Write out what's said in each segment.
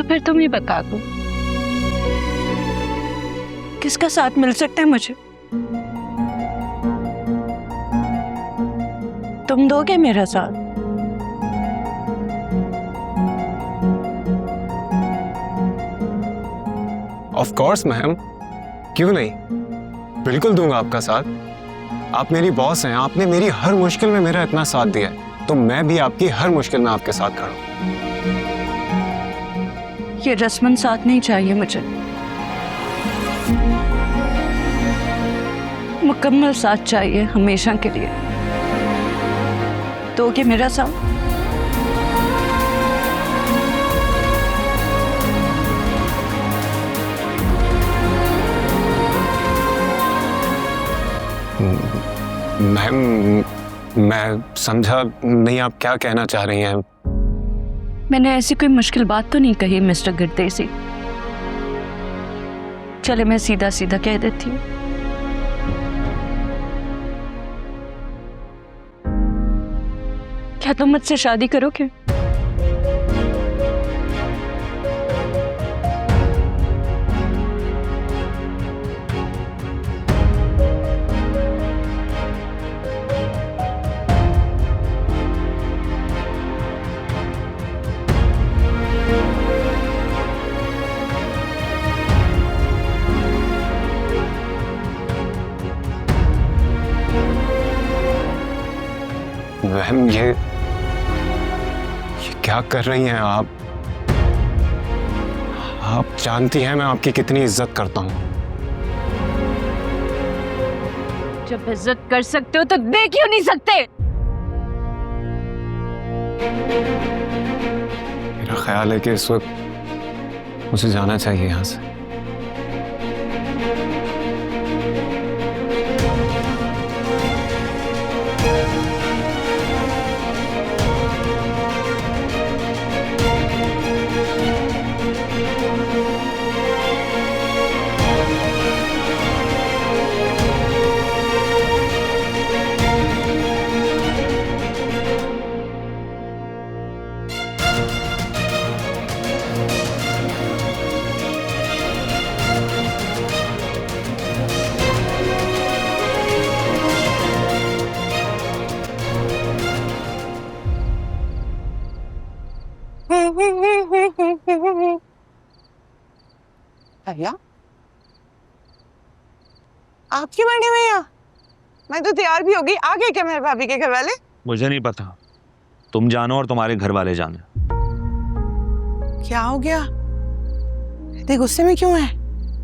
फिर तुम ही बता दो, किसका साथ मिल सकता है मुझे? तुम दोगे मेरा साथ? ऑफ कोर्स मैम, क्यों नहीं, बिल्कुल दूंगा आपका साथ। आप मेरी बॉस हैं, आपने मेरी हर मुश्किल में मेरा इतना साथ दिया है, तो मैं भी आपकी हर मुश्किल में आपके साथ खड़ा हूं। ये रस्मन साथ नहीं चाहिए मुझे, मुकम्मल साथ चाहिए हमेशा के लिए। दोगे मेरा साथ? मैम, मैं समझा नहीं आप क्या कहना चाह रही हैं। मैंने ऐसी कोई मुश्किल बात तो नहीं कही मिस्टर गिरदेसी। चले मैं सीधा सीधा कह देती हूँ, क्या तुम मुझसे शादी करोगे? मैम, ये क्या कर रही हैं आप? आप जानती हैं मैं आपकी कितनी इज्जत करता हूं। जब इज्जत कर सकते हो तो दे क्यों नहीं सकते? मेरा ख्याल है कि इस वक्त मुझे जाना चाहिए यहां से। भैया, आप क्यों बैठे हुए यहाँ? मैं तो तैयार भी हो गई। आ गए क्या मेरे भाभी के घर वाले? मुझे नहीं पता, तुम जानो और तुम्हारे घर वाले जाने। क्या हो गया? इतने गुस्से में क्यों है?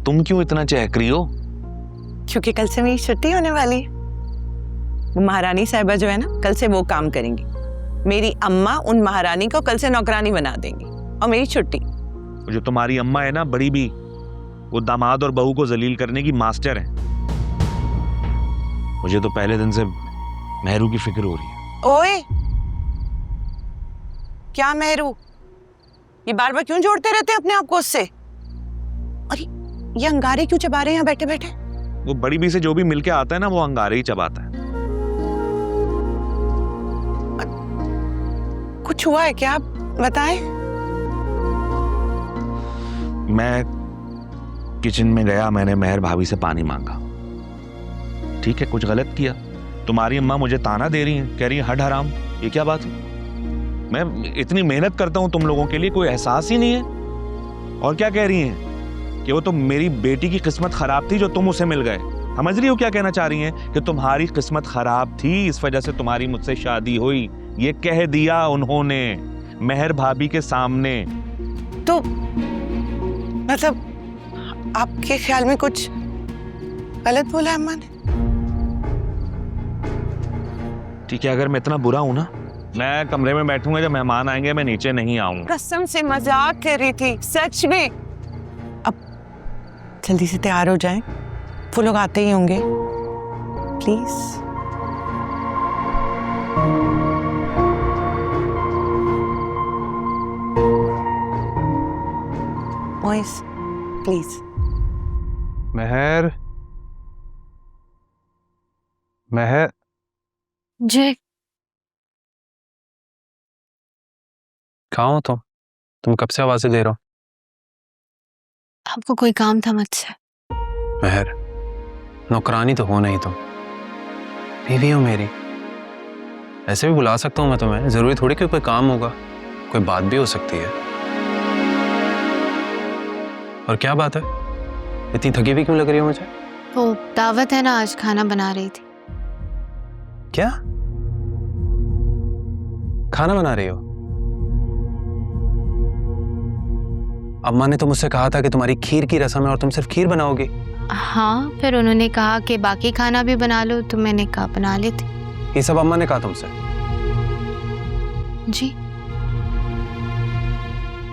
तुम क्यों इतना चहक रही हो? क्योंकि कल से मेरी छुट्टी होने वाली है। वो महारानी साहिबा जो है ना, कल से वो काम करेंगी। मेरी अम्मा उन महारानी को कल से नौकरानी बना देंगी और मेरी छुट्टी। जो तुम्हारी अम्मा है ना, बड़ी भी, वो दामाद और बहू को जलील करने की मास्टर है। मुझे तो पहले दिन से मेहरू की फिक्र हो रही है। ओए, क्या मेहरू? ये बार बार क्यों जोड़ते रहते हैं अपने आप को उससे? अरे ये अंगारे क्यों चबा रहे हैं यहाँ बैठे बैठे? वो बड़ी भी से जो भी मिलके आता है ना, वो अंगारे ही चबाता है। कुछ हुआ है क्या? आप बताएं। मैं किचन में गया, मैंने मेहर भाभी से पानी मांगा। ठीक है, कुछ गलत किया? तुम्हारी अम्मा मुझे ताना दे रही हैं, कह रही है हट हराम। ये क्या बात है? मैं इतनी मेहनत करता हूं तुम लोगों के लिए, कोई एहसास ही नहीं है। और क्या कह रही हैं कि वो तो मेरी बेटी की किस्मत खराब थी जो तुम उसे मिल गए। समझ रही हो क्या कहना चाह रही हैं? कि तुम्हारी किस्मत खराब थी, इस वजह से तुम्हारी मुझसे शादी हुई। ये कह दिया उन्होंने मेहर भाभी के सामने। तो मतलब आपके ख्याल में कुछ गलत बोला है अम्मा ने? ठीक है, अगर मैं इतना बुरा हूं ना, मैं कमरे में बैठूंगा, जब मेहमान आएंगे मैं नीचे नहीं आऊंगा। कसम से मजाक कर रही थी, सच में। अब जल्दी से तैयार हो जाएं, वो लोग आते ही होंगे। Please. Boys please. Mahar, Mahar, Jai, कहाँ हो तुम? कब से आवाजें दे रहे हो? आपको कोई काम था मुझसे? महर, नौकरानी तो हो नहीं तुम, बीवी हो मेरी। ऐसे भी बुला सकता हूँ मैं तुम्हें, जरूरी थोड़ी कि कोई काम होगा, कोई बात भी हो सकती है। और क्या बात है, इतनी थकी हुई क्यों लग रही हो मुझे? वो दावत है ना, आज खाना बना रही थी। क्या खाना बना रही हो? अम्मा ने तो मुझसे कहा था कि तुम्हारी खीर की रस्म है और तुम सिर्फ खीर बनाओगी। हाँ, फिर उन्होंने कहा कि बाकी खाना भी बना लो, तो मैंने कहा बना लेती। ये सब अम्मा ने कहा तुमसे? जी।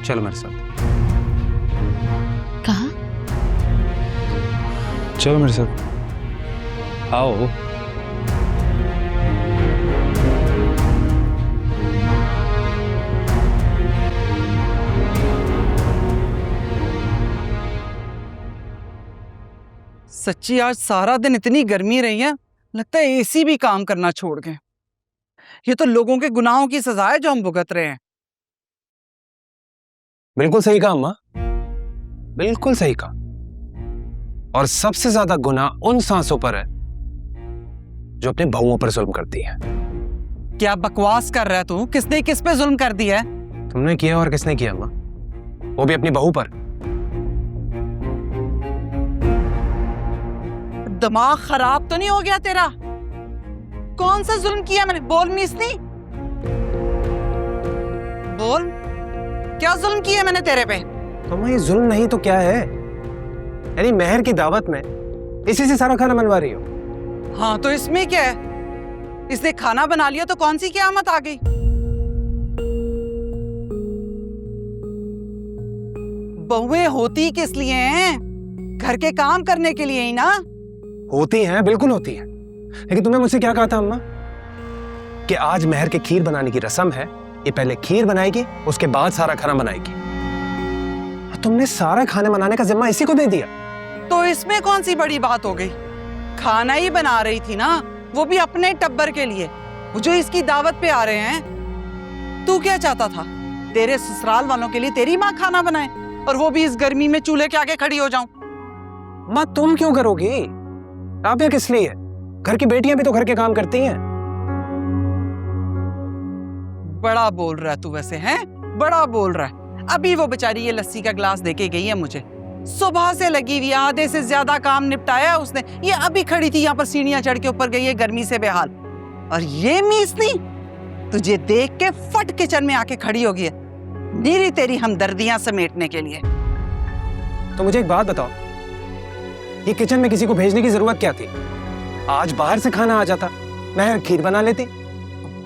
चलो मेरे साथ। कहाँ? चलो मेरे साथ आओ। सच्ची आज सारा दिन इतनी गर्मी रही है, लगता है एसी भी काम करना छोड़ गए। ये तो लोगों के गुनाहों की सजा है जो हम भुगत रहे हैं। बिल्कुल सही कहा अम्मा, बिल्कुल सही कहा। और सबसे ज्यादा गुनाह उन सांसों पर है जो अपने बहुओं पर जुल्म करती है। क्या बकवास कर रहा है तू? किसने किस पे जुल्म कर दिया है? तुमने किया और किसने किया अम्मा? वो भी अपनी बहू पर। दिमाग खराब तो नहीं हो गया तेरा? कौन सा जुल्म किया मैंने? बोल मिसनी, बोल, क्या जुल्म किया मैंने तेरे पे? तो ये जुल्म नहीं तो क्या है? यानी महर की दावत में इसी से सारा खाना बनवा रही हो? हाँ तो इसमें क्या है? इसने खाना बना लिया तो कौन सी क़यामत आ गई? बहुएं होती किस लिए हैं? घर के काम करने के लिए ही ना। होती हैं, बिल्कुल होती हैं। लेकिन तुमने मुझसे क्या कहा था अम्मा कि आज महर के खीर बनाने की रस्म है, ये पहले खीर बनाएगी उसके बाद सारा खाना बनाएगी। तुमने सारा खाना बनाने का जिम्मा इसी को दे दिया। तो इसमें कौन सी बड़ी बात हो गई? खाना ही बना रही थी ना, वो भी अपने टब्बर के लिए, वो जो इसकी दावत पे आ रहे हैं। तू क्या चाहता था? तेरे ससुराल वालों के लिए तेरी माँ खाना बनाए और वो भी इस गर्मी में चूल्हे के आगे खड़ी हो जाऊं? माँ तुम क्यों करोगी? आप ये किस लिए? घर की बेटियां भी तो घर के काम करती हैं। बड़ा बोल रहा है तू वैसे, हैं? बड़ा बोल रहा है। अभी वो बेचारी ये लस्सी का ग्लास देके गई है मुझे, सुबह से लगी हुई, आधे से ज्यादा काम निपटाया उसने। ये अभी खड़ी थी यहाँ पर, सीढ़ियां चढ़ के ऊपर गई है गर्मी से बेहाल। और ये मीसनी तुझे देख के फट किचन में आके खड़ी हो गई है, नीरी तेरी हमदर्दियां समेटने के लिए। तो मुझे एक बात बताओ, ये किचन में किसी को भेजने की जरूरत क्या थी? आज बाहर से खाना आ जाता, महर खीर बना लेती।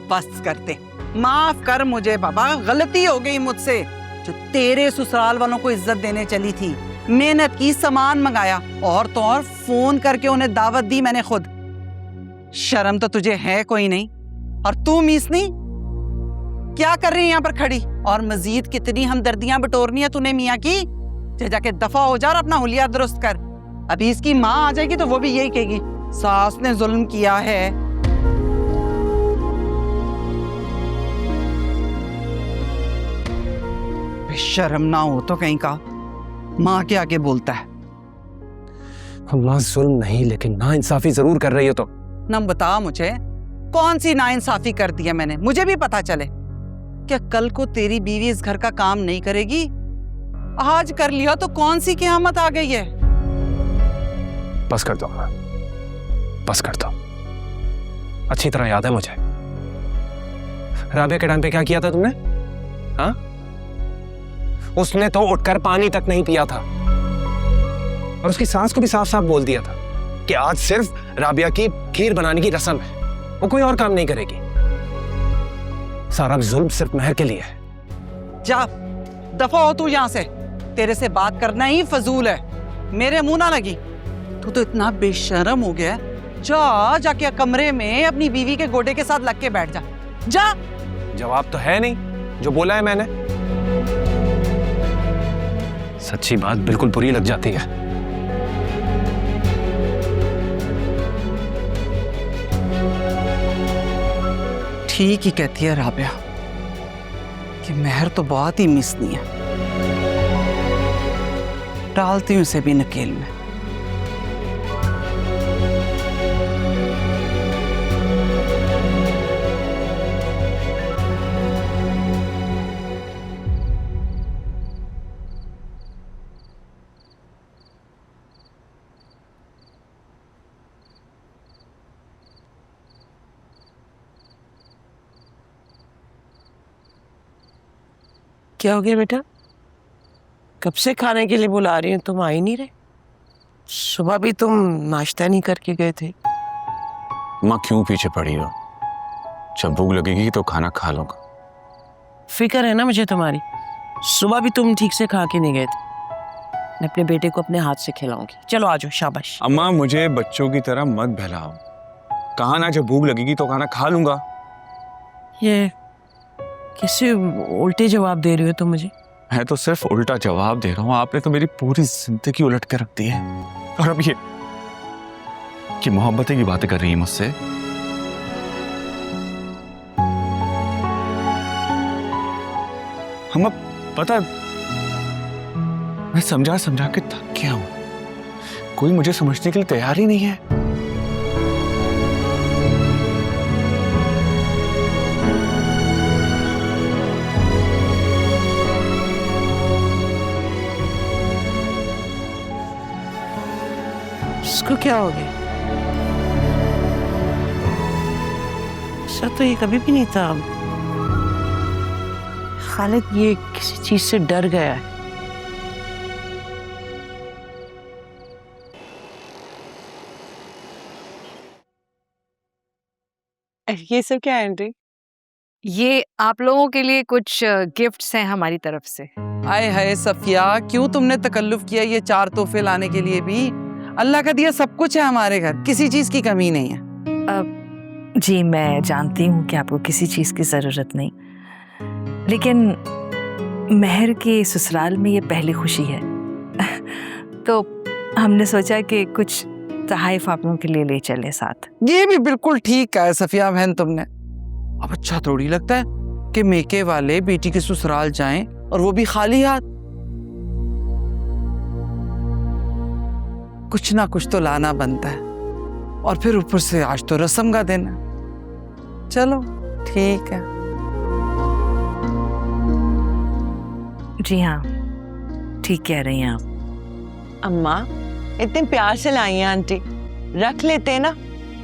बस करते, माफ कर मुझे बाबा, गलती हो गई मुझसे। जो तेरे ससुराल वालों को इज्जत देने चली थी, मेहनत की, सामान मंगाया, और तो और फोन करके उन्हें दावत दी मैंने खुद। शर्म तो तुझे है कोई नहीं? और तू मीसनी क्या कर रही है यहाँ पर खड़ी? और मजीद कितनी हमदर्दियां बटोरनी है तूने मियाँ की? जाके दफा हो जा और अपना हुलिया दुरुस्त कर। अभी इसकी माँ आ जाएगी तो वो भी यही कहेगी, सास ने जुल्म किया है। बेशर्म ना हो तो कहीं का, माँ के आगे बोलता है। अम्मा जुल्म नहीं, लेकिन नाइंसाफी जरूर कर रही हो। तो ना बता मुझे, कौन सी नाइंसाफी कर दी है मैंने? मुझे भी पता चले। क्या कल को तेरी बीवी इस घर का काम नहीं करेगी? आज कर लिया तो कौन सी क़यामत आ गई है? बस कर दो अम्मा, बस कर दो। अच्छी तरह याद है मुझे, राबिया के टाइम पे क्या किया था तुमने? हाँ, उसने तो उठकर पानी तक नहीं पिया था और उसकी सास को भी साफ साफ बोल दिया था कि आज सिर्फ राबिया की खीर बनाने की रस्म है, वो कोई और काम नहीं करेगी। सारा जुल्म सिर्फ महर के लिए है। जा, दफा हो तू यहां से। तेरे से बात करना ही फजूल है, मेरे मुंह ना लगी। तू तो इतना बेशर्म हो गया। जा, जाके कमरे में अपनी बीवी के गोडे के साथ लग के बैठ जा। जा। जवाब तो है नहीं जो बोला है मैंने। सच्ची बात बिल्कुल बुरी लग जाती है। ठीक ही कहती है राबिया कि महर तो बहुत ही मिसनी है। डालती हूँ इसे भी नकेल में। क्या हो गया बेटा? कब से खाने के लिए बुला रही हूँ, तुम आ ही नहीं रहे। सुबह भी तुम नाश्ता नहीं करके गए थे। माँ क्यों पीछे पड़ी हो? जब भूख लगेगी तो खाना खा लूंगा। फिक्र है ना मुझे तुम्हारी। सुबह भी तुम ठीक से खा के नहीं गए थे। मैं अपने बेटे को अपने हाथ से खिलाऊंगी। चलो आ जाओ, शाबाश। अम्मा मुझे बच्चों की तरह मत बहलाओ। कहा ना जब भूख लगेगी तो खाना खा लूंगा। ये कैसे उल्टे जवाब दे रही हो तुम मुझे? मैं तो सिर्फ उल्टा जवाब दे रहा हूँ, आपने तो मेरी पूरी जिंदगी उलट के रख दी है। और अब ये कि मोहब्बतें की बातें कर रही है मुझसे। हम पता है, मैं समझा समझा के थक गया हूं। कोई मुझे समझने के लिए तैयार ही नहीं है। इसको क्या हो गया? ऐसा तो ये कभी भी नहीं था। खालिद ये किसी चीज से डर गया है। ये सब क्या है आंटी? ये आप लोगों के लिए कुछ गिफ्ट्स हैं हमारी तरफ से। आए हाय सफिया, क्यों तुमने तकल्लुफ किया ये 4 तोहफे लाने के लिए भी? अल्लाह का दिया सब कुछ है हमारे घर, किसी चीज की कमी नहीं है। जी मैं जानती हूँ कि आपको किसी चीज़ की ज़रूरत नहीं, लेकिन महर के ससुराल में ये पहली खुशी है तो हमने सोचा कि कुछ तोहफ़े आप लोगों के लिए ले चले साथ। ये भी बिल्कुल ठीक कहा है सफिया बहन तुमने। अब अच्छा थोड़ी लगता है कि मेके वाले बेटी के ससुराल जाएं और वो भी खाली हाथ। कुछ ना कुछ तो लाना बनता है, और फिर ऊपर से आज तो रस्म का दिन है। चलो ठीक है। जी हाँ, ठीक कह रही हैं आप। अम्मा इतने प्यार से लाई हैं आंटी, रख लेते ना।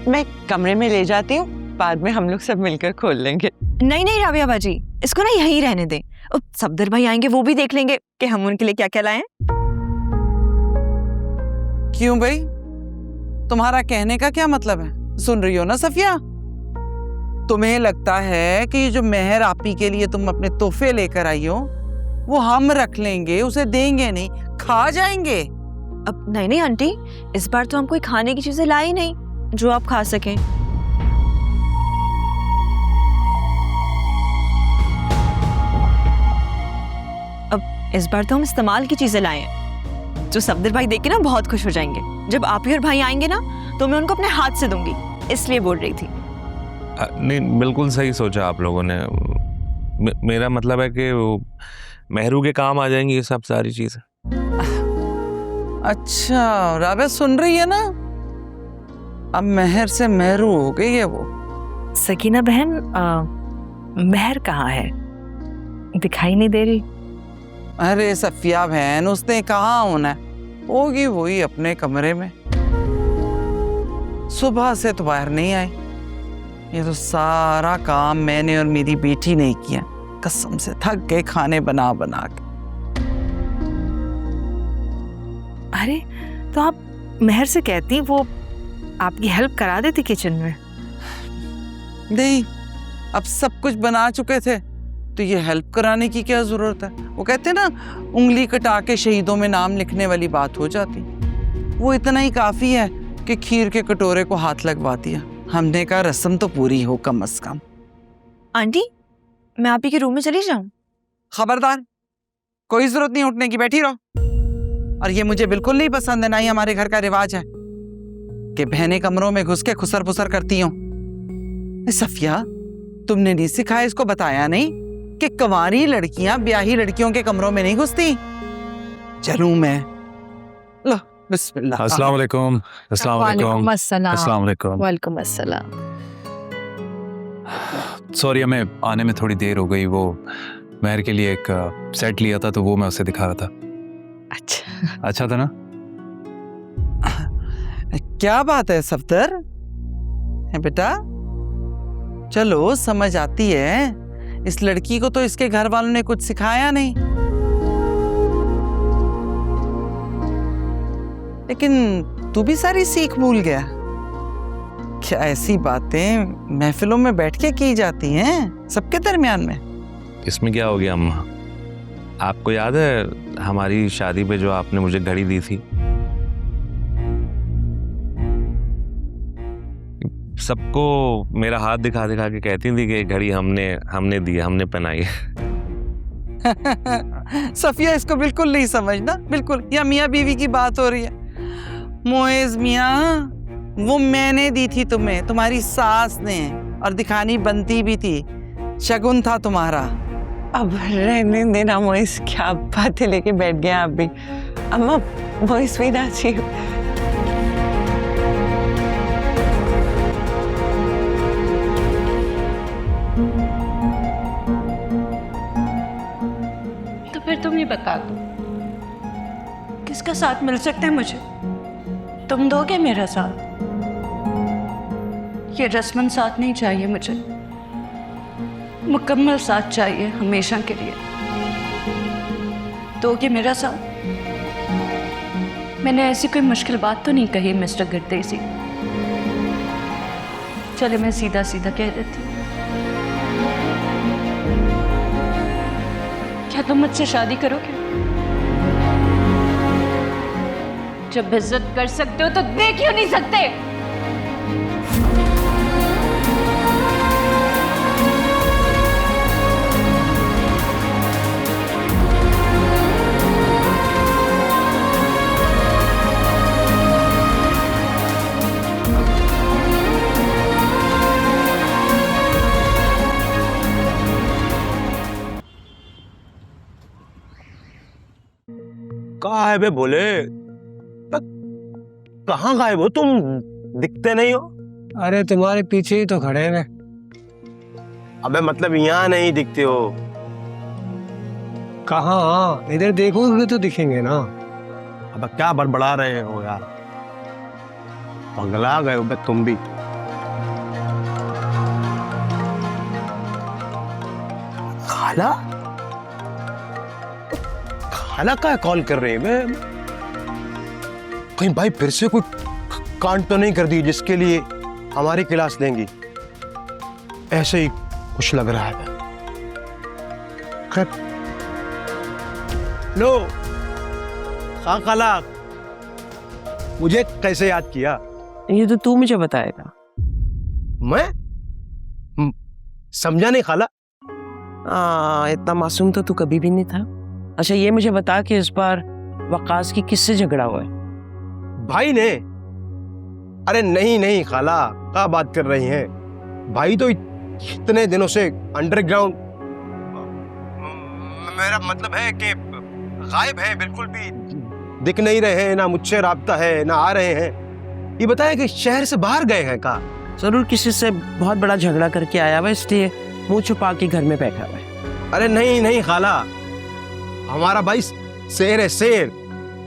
मैं कमरे में ले जाती हूँ, बाद में हम लोग सब मिलकर खोल लेंगे। नहीं नहीं राबिया बाजी, इसको ना यहीं रहने दें। सफदर भाई आएंगे, वो भी देख लेंगे कि हम उनके लिए क्या क्या लाए हैं। क्यों भाई, तुम्हारा कहने का क्या मतलब है? सुन रही हो ना सफिया, तुम्हें लगता है कि ये जो मेहर आपी के लिए तुम अपने तोहफे लेकर आई हो वो हम रख लेंगे, उसे देंगे नहीं, खा जाएंगे? अब नहीं नहीं आंटी, इस बार तो हम कोई खाने की चीजें लाई नहीं जो आप खा सकें। अब इस बार तो हम इस्तेमाल की चीजें लाए हैं जो सफदर भाई देख के ना बहुत खुश हो जाएंगे। जब आप ही और भाई आएंगे ना तो मैं उनको अपने हाथ से दूंगी, इसलिए बोल रही थी। नहीं, बिल्कुल सही सोचा आप लोगों ने। मेरा मतलब है कि मेहरू के काम आ जाएंगी ये सब सारी चीजें। अच्छा राबिया सुन रही है ना, अब मेहर से मेहरू हो गई है वो। सकीना बहन, महर कहाँ है? दिखाई नहीं दे रही। अरे सफिया बहन, उसने कहाँ होना है, होगी वही अपने कमरे में। सुबह से तो बाहर नहीं आई। ये तो सारा काम मैंने और मेरी बेटी ने किया, कसम से थक गए खाने बना बना के। अरे तो आप महर से कहती वो आपकी हेल्प करा देती किचन में। नहीं, अब सब कुछ बना चुके थे तो ये हेल्प कराने की क्या जरूरत है? वो कहते ना, उंगली कटा के शहीदों में नाम लिखने वाली बात हो जाती। वो इतना ही काफी है कि खीर के कटोरे को हाथ लगवा दिया। हमने कहा रस्म तो पूरी हो कम से कम। आंटी मैं आप ही के रूम में चली जाऊं? खबरदार, कोई जरूरत नहीं उठने की, बैठी रहो। और ये मुझे बिल्कुल नहीं पसंद है, ना ही हमारे घर का रिवाज है कि बहनें कमरों में घुस के खुसर फुसर करती हों। सफिया, तुमने नहीं सिखाया, इसको बताया नहीं कि कंवारी लड़कियां ब्याही लड़कियों के कमरों में नहीं घुसती? चलूं मैं, बिस्मिल्लाह। अस्सलाम वालेकुम। अस्सलाम वालेकुम। अस्सलाम वालेकुम। वालेकुम अस्सलाम। सॉरी, हमें आने में थोड़ी देर हो गई। वो महर के लिए एक सेट लिया था तो वो मैं उसे दिखा रहा था। अच्छा था ना? क्या बात है सफदर, है बेटा? चलो समझ आती है, इस लड़की को तो इसके घर वालों ने कुछ सिखाया नहीं, लेकिन तू भी सारी सीख भूल गया। क्या ऐसी बातें महफिलों में बैठ के की जाती हैं सबके दरमियान में? इसमें क्या हो गया अम्मा? आपको याद है हमारी शादी पे जो आपने मुझे घड़ी दी थी? सबको मेरा हाथ दिखा दिखा के कहती थी कि घड़ी हमने दी, हमने पहनाई। सफिया इसको बिल्कुल नहीं समझना, बिल्कुल। या मियाँ बीवी की बात हो रही है। मोएज मियाँ, वो मैंने दी थी तुम्हें, तुम्हारी सास ने, और दिखानी बनती भी थी, शगुन था तुम्हारा। अब रहने देना मोइस, क्या बातें लेके बैठ गए आप भी। अम्मा, मोइस भी नाची। तो फिर तुम ही बता दो, किसका साथ मिल सकता है मुझे? तुम दोगे मेरा साथ? ये रस्मन साथ नहीं चाहिए मुझे, मुकम्मल साथ चाहिए हमेशा के लिए। दोगे मेरा साथ? मैंने ऐसी कोई मुश्किल बात तो नहीं कही मिस्टर गिरदेसी। चले मैं सीधा सीधा कह देती हूँ, क्या तुम मुझसे शादी करोगे? जब इज्जत कर सकते हो तो दे क्यों नहीं सकते? कहाँ है बे भोले? कहाँ गायब हो तुम? दिखते नहीं हो। अरे तुम्हारे पीछे ही तो खड़े हैं। अबे मतलब यहाँ नहीं दिखते हो? कहाँ? इधर देखोगे तो दिखेंगे ना। अब क्या बड़बड़ा रहे हो यार? पगला गए हो बे तुम भी। खाला? खाला का कॉल कर रहे हैं? कहीं भाई फिर से कोई कांड तो नहीं कर दी जिसके लिए हमारी क्लास लेंगी? ऐसे ही कुछ लग रहा है। खैर, लो खाला, मुझे कैसे याद किया? ये तो तू मुझे बताएगा। मैं समझा नहीं खाला। इतना मासूम तो तू कभी भी नहीं था। अच्छा ये मुझे बता कि इस बार वकास की किससे झगड़ा हुआ है? भाई ने? अरे नहीं नहीं खाला, क्या बात कर रही हैं? भाई तो इतने दिनों से अंडरग्राउंड, मेरा मतलब है कि गायब है, बिल्कुल भी दिख नहीं रहे हैं, ना मुझसे राब्ता है, ना आ रहे हैं। ये बताया कि शहर से बाहर गए हैं का? जरूर किसी से बहुत बड़ा झगड़ा करके आया हुआ, इसलिए मुंह छुपा के घर में बैठा हुआ है। अरे नहीं नहीं खाला, हमारा भाई शेर है, शेर।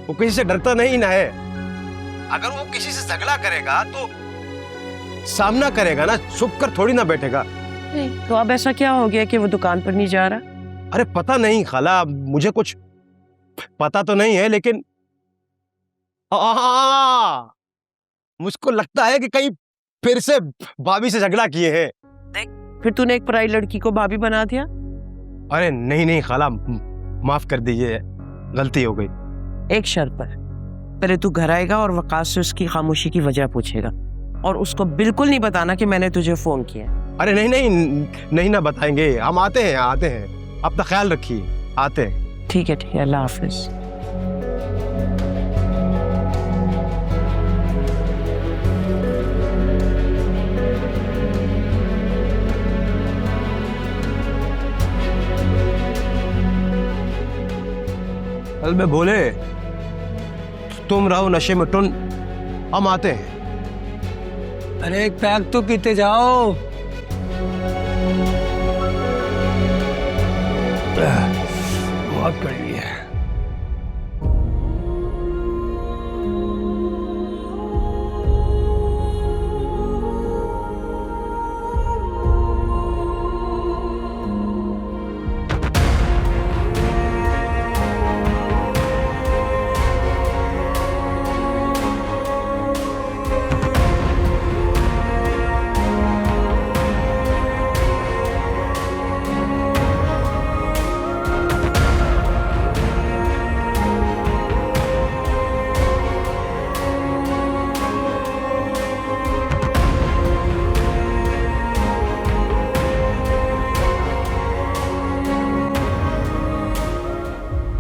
वो किसी से डरता नहीं ना है। अगर वो किसी से झगड़ा करेगा तो सामना करेगा ना, छुप कर थोड़ी ना बैठेगा। तो अब ऐसा क्या हो गया कि वो दुकान पर नहीं जा रहा? अरे पता नहीं खाला, मुझे कुछ पता तो नहीं है, लेकिन मुझको लगता है कि कहीं फिर से भाभी से झगड़ा किए हैं। देख, फिर तूने एक पराई लड़की को भाभी बना दिया। अरे नहीं नहीं खाला, माफ कर दीजिए, गलती हो गई। एक शर्त पर, पहले तू घर आएगा और वकास से उसकी खामोशी की वजह पूछेगा, और उसको बिल्कुल नहीं बताना कि मैंने तुझे फोन किया। अरे नहीं नहीं नहीं ना बताएंगे, हम आते हैं आते हैं, अपना ख्याल रखिए, आते हैं। ठीक है ठीक है, अल्लाह हाफिज। कल मैं बोले तुम रहो नशे में टुन, हम आते हैं। अरे एक पैक तो पीते जाओ। बहुत कड़वी है।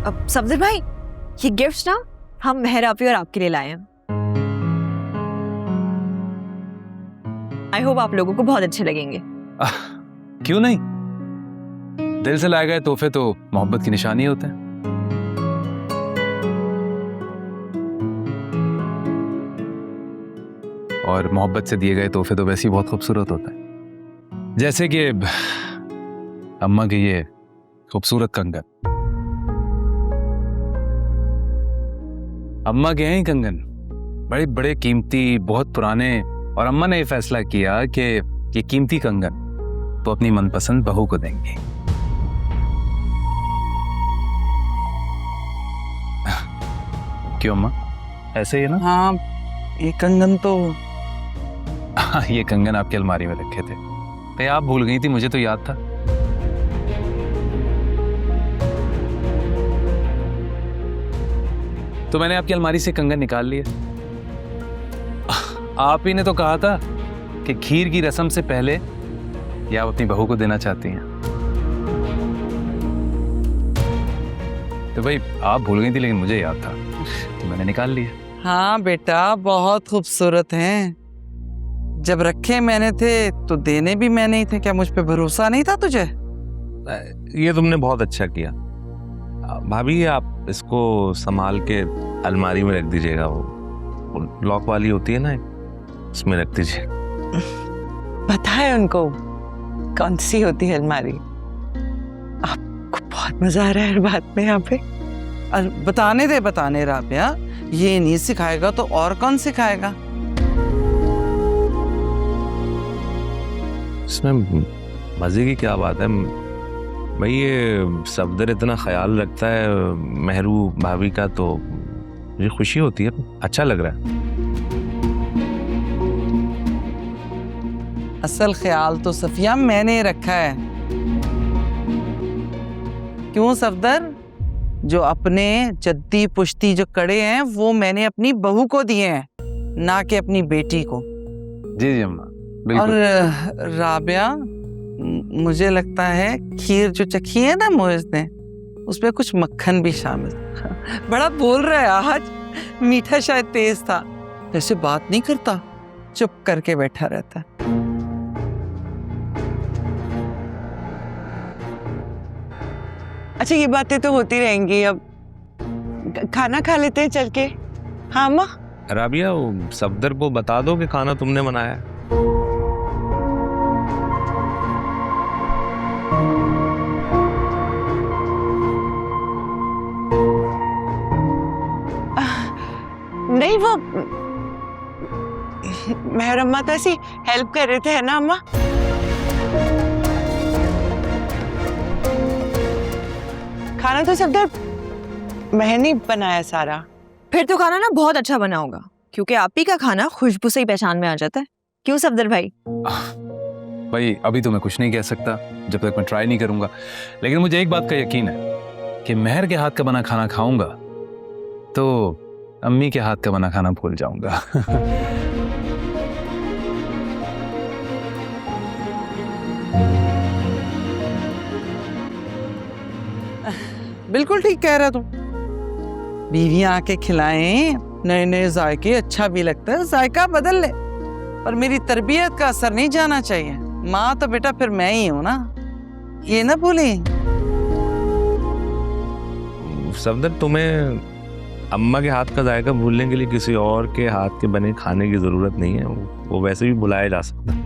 अब सफदर भाई, ये गिफ्ट्स ना हम मेहर आपी और आपके लिए लाए हैं। आई होप आप लोगों को बहुत अच्छे लगेंगे। क्यों नहीं, दिल से लाए गए तोहफे तो मोहब्बत की निशानी होते हैं। और मोहब्बत से दिए गए तोहफे तो वैसे ही बहुत खूबसूरत होते हैं, जैसे कि अम्मा के ये खूबसूरत कंगन। अम्मा के हैं कंगन, बड़े बड़े कीमती, बहुत पुराने, और अम्मा ने ये फैसला किया कि ये कीमती कंगन तो अपनी मनपसंद बहू को देंगे। क्यों अम्मा, ऐसे ही है ना? हाँ, ये कंगन तो ये कंगन आपकी अलमारी में रखे थे, तो आप भूल गई थी, मुझे तो याद था। तो मैंने आपकी अलमारी से कंगन निकाल लिए। आप ही ने तो कहा था कि खीर की रस्म से पहले ये आप अपनी बहू को देना चाहती हैं। तो भाई आप भूल गई थी, लेकिन मुझे याद था तो मैंने निकाल लिया। हाँ बेटा, बहुत खूबसूरत हैं। जब रखे मैंने थे तो देने भी मैंने ही थे। क्या मुझ पे भरोसा नहीं था तुझे? ये तुमने बहुत अच्छा किया। भाभी आप इसको संभाल के अलमारी में रख दीजिएगा, वो लॉक वाली होती है ना, उसमें रख दीजिए। पता है उनको कौन सी होती है अलमारी? आपको बहुत मजा आ रहा है हर बात में यहाँ पे। बताने राबिया, ये नहीं सिखाएगा तो और कौन सिखाएगा? इसमें मजे की क्या बात है भाई, ये सफदर इतना ख्याल रखता है मेहरू भाभी का, तो मुझे खुशी होती है, अच्छा लग रहा है। असल ख्याल तो सफिया मैंने रखा है। क्यों सफदर? जो अपने जद्दी पुश्ती जो कड़े हैं वो मैंने अपनी बहू को दिए हैं, ना कि अपनी बेटी को। जी जी अम्मा, और राबिया, मुझे लगता है खीर जो चखी है ना मोइज ने, उसमें कुछ मक्खन भी शामिल। बड़ा बोल रहा है आज, मीठा शायद तेज था, जैसे बात नहीं करता, चुप करके बैठा रहता। अच्छा, ये बातें तो होती रहेंगी, अब खाना खा लेते हैं चल के। हाँ अम्मा? राबिया, वो सफदर को बता दो कि खाना तुमने बनाया। नहीं, वो मेहर अम्मा तो ऐसी हेल्प कर रहे थे, है ना अम्मा? खाना तो सफदर मेहर ने बनाया सारा। फिर तो खाना ना बहुत अच्छा बना होगा, क्योंकि आप ही का खाना खुशबू से ही पहचान में आ जाता है। क्यों सफदर भाई? भाई अभी तो मैं कुछ नहीं कह सकता जब तक मैं ट्राई नहीं करूंगा, लेकिन मुझे एक बात का यकीन है कि मेहर के हाथ का बना खाना खाऊंगा तो अम्मी के हाथ का बना खाना भूल जाऊंगा। बिल्कुल ठीक कह रहा तू। बीवियां आके खिलाएं, नए नए जायके, अच्छा भी लगता है, जायका बदल ले, पर मेरी तरबियत का असर नहीं जाना चाहिए। माँ तो बेटा फिर मैं ही हूं ना, ये ना भूली। सफदर, तुम्हें अम्मा के हाथ का जायका भूलने के लिए किसी और के हाथ के बने खाने की जरूरत नहीं है, वो वैसे भी बुलाया जा सकता है।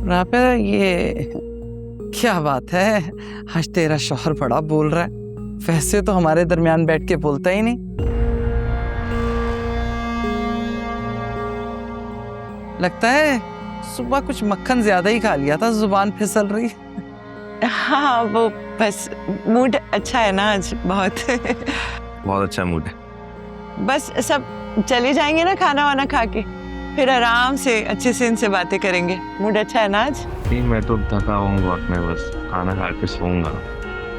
राफे, ये क्या बात है, आज तेरा शौहर बड़ा बोल रहा है। वैसे तो हमारे दरमियान बैठ के बोलता ही नहीं। लगता है सुबह कुछ मक्खन ज्यादा ही खा लिया था, जुबान फिसल रही। हाँ, वो बस मूड अच्छा है ना आज बहुत। बहुत अच्छा मूड है। बस सब चले जाएंगे ना खाना वाना खा के, फिर आराम से अच्छे से इनसे बातें करेंगे। मूड अच्छा है ना आज? नहीं, मैं तो थका हूँ, मैं बस खाना खा के सोऊंगा।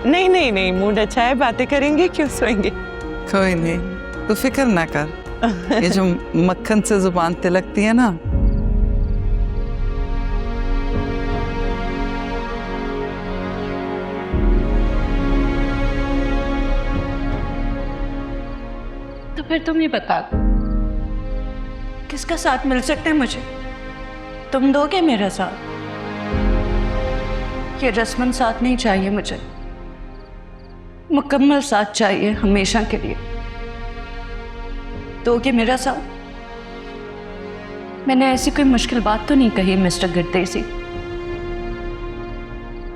नहीं नहीं नहीं, मूड अच्छा है, बातें करेंगे, क्यों सोएंगे। कोई नहीं, तू फिक्र ना कर। ये जो मक्खन से जुबान तिलकती है ना, तो फिर तुम ही बता दो, किसका साथ मिल सकता है मुझे? तुम दोगे मेरा साथ? ये रस्मन साथ नहीं चाहिए मुझे, मुकम्मल साथ चाहिए हमेशा के लिए। दोगे मेरा साथ? मैंने ऐसी कोई मुश्किल बात तो नहीं कही मिस्टर गिरदेसी।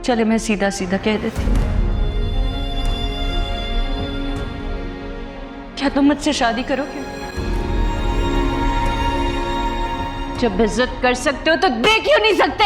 चले मैं सीधा सीधा कह देती हूँ, क्या तुम मुझसे शादी करोगे? जब इज्जत कर सकते हो तो दे क्यों नहीं सकते?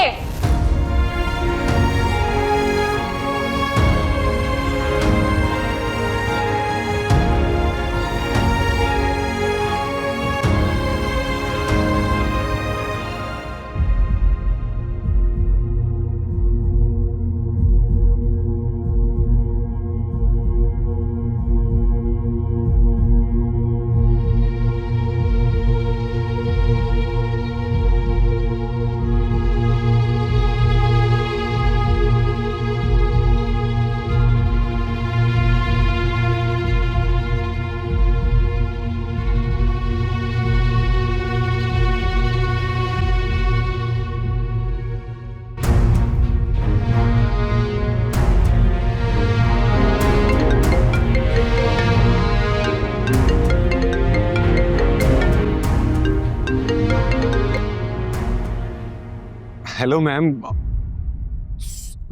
Hello ma'am,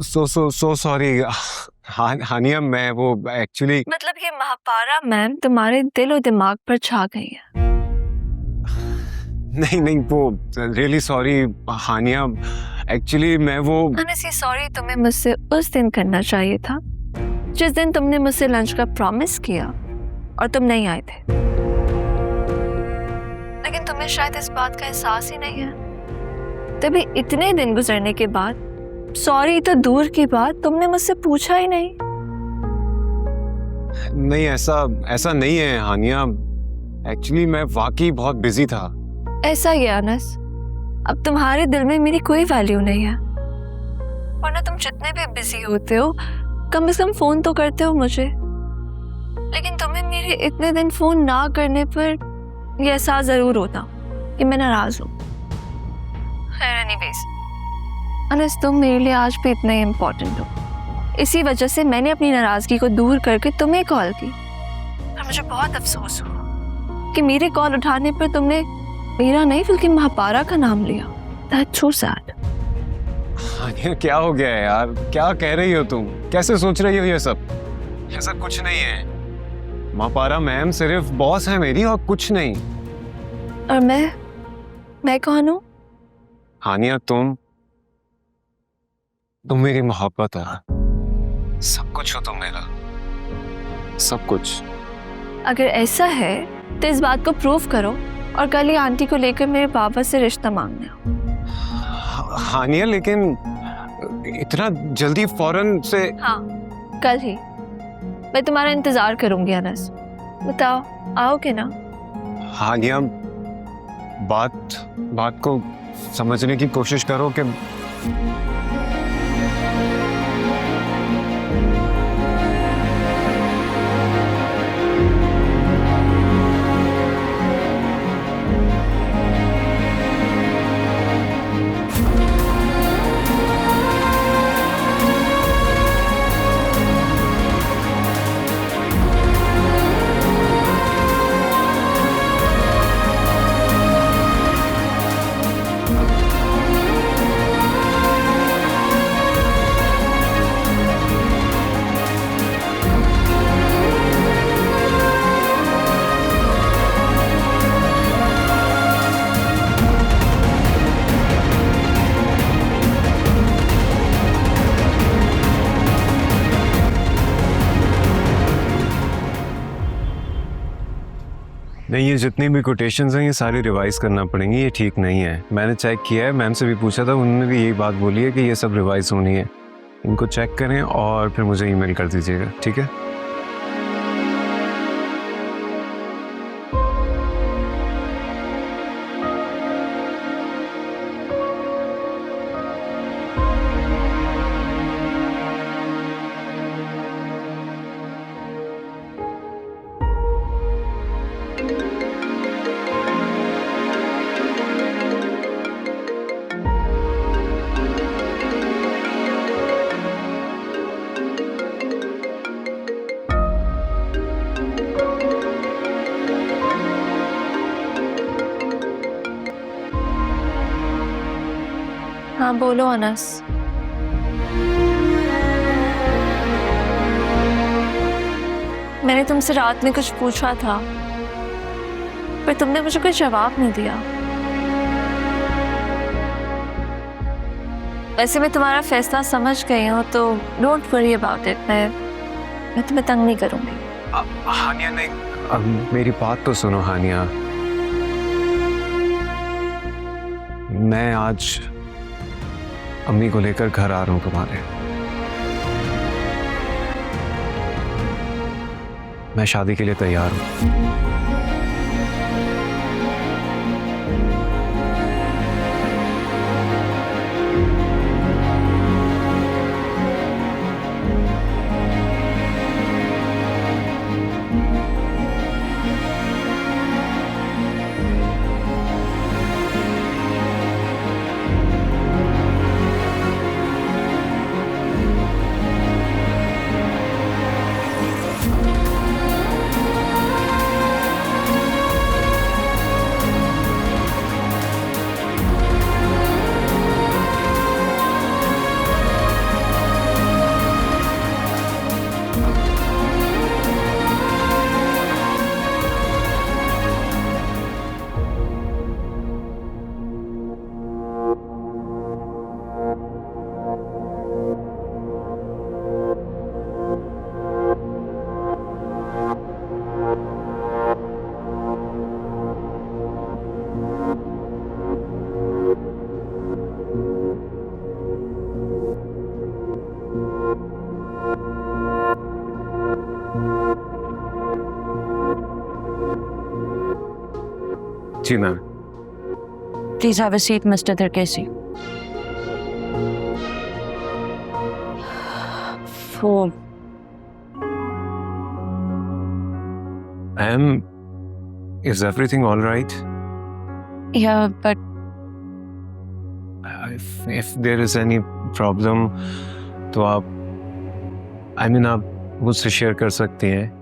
so sorry. Haniya, मैं वो एक्चुअली मतलब ये महापारा मैम तुम्हारे दिल और दिमाग पर छा गई है। नहीं, वो रियली सॉरी हानिया, एक्चुअली मैं वो ऑनेस्टली सॉरी तुम्हें मुझसे उस दिन करना चाहिए था जिस दिन तुमने मुझसे लंच का प्रॉमिस किया और तुम नहीं आए थे। लेकिन तुम्हें शायद इस बात का एहसास ही नहीं है। तभी इतने दिन गुजरने के बाद सॉरी तो दूर की बात, तुमने मुझसे पूछा ही नहीं। नहीं, ऐसा नहीं है हानिया, एक्चुअली मैं वाकई बहुत बिजी था। ऐसा ही है अनस, अब तुम्हारे दिल में मेरी कोई वैल्यू नहीं है। वरना तुम जितने भी बिजी होते हो कम से कम फोन तो करते हो मुझे। लेकिन तुम्हें मेरे इतने दिन फोन ना करने पर यह एहसास जरूर होता कि मैं नाराज हूँ। एनीवेज अनस, तुम मेरे लिए आज भी इतना ही इम्पोर्टेंट हो। इसी वजह से मैंने अपनी नाराजगी को दूर करके तुम्हें कॉल की। और मुझे बहुत अफसोस हुआ कि मेरे कॉल उठाने पर तुमने मेरा नहीं बल्कि महापारा का नाम लिया। That's so sad। हानिया, क्या हो गया है यार? क्या कह रही हो तुम? कैसे सोच रही हो ये सब? ऐसा कुछ नहीं है। महापारा मैम सिर्फ बॉस है मेरी और कुछ नहीं। और मैं कौन हूँ? हानिया, तुम मेरी मोहब्बत है। सब कुछ हो तुम मेरा, सब कुछ। अगर ऐसा है तो इस बात को प्रूव करो और कल ही आंटी को लेकर मेरे पापा से रिश्ता मांगने आओ। हानिया, लेकिन इतना जल्दी फौरन से? हाँ, कल ही। मैं तुम्हारा इंतजार करूंगी अनस। बताओ, आओगे ना? हानिया, बात को समझने की कोशिश करो कि नहीं, ये जितनी भी कोटेशंस हैं ये सारी रिवाइज करना पड़ेंगी, ये ठीक नहीं है। मैंने चेक किया है, मैम से भी पूछा था, उन्होंने भी यही बात बोली है कि ये सब रिवाइज होनी है। इनको चेक करें और फिर मुझे ईमेल कर दीजिएगा, ठीक है? हाँ बोलो अनस। मैंने तुमसे रात में कुछ पूछा था पर तुमने मुझे कोई जवाब नहीं दिया। वैसे मैं तुम्हारा फैसला समझ गई हूँ तो डोंट वरी अबाउट इट। मैं तुम्हें तंग नहीं करूँगी। हानिया नहीं, अब मेरी बात तो सुनो हानिया। मैं आज अम्मी को लेकर घर आ रहा हूँ तुम्हारे। मैं शादी के लिए तैयार हूँ। जी ma'am. Please have a seat mister Dharkesi. Ma'am, is everything all right? Yeah, but if there is any problem तो आप आप मुझसे शेयर कर सकती हैं।